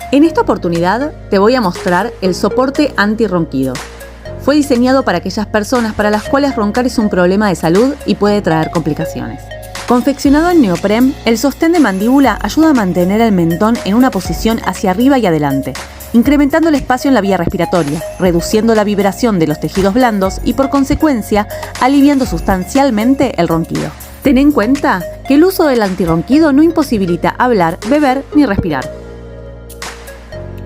En esta oportunidad te voy a mostrar el soporte antirronquido. Fue diseñado para aquellas personas para las cuales roncar es un problema de salud y puede traer complicaciones. Confeccionado en neoprem, el sostén de mandíbula ayuda a mantener el mentón en una posición hacia arriba y adelante, incrementando el espacio en la vía respiratoria, reduciendo la vibración de los tejidos blandos y, por consecuencia, aliviando sustancialmente el ronquido. Ten en cuenta que el uso del antirronquido no imposibilita hablar, beber ni respirar.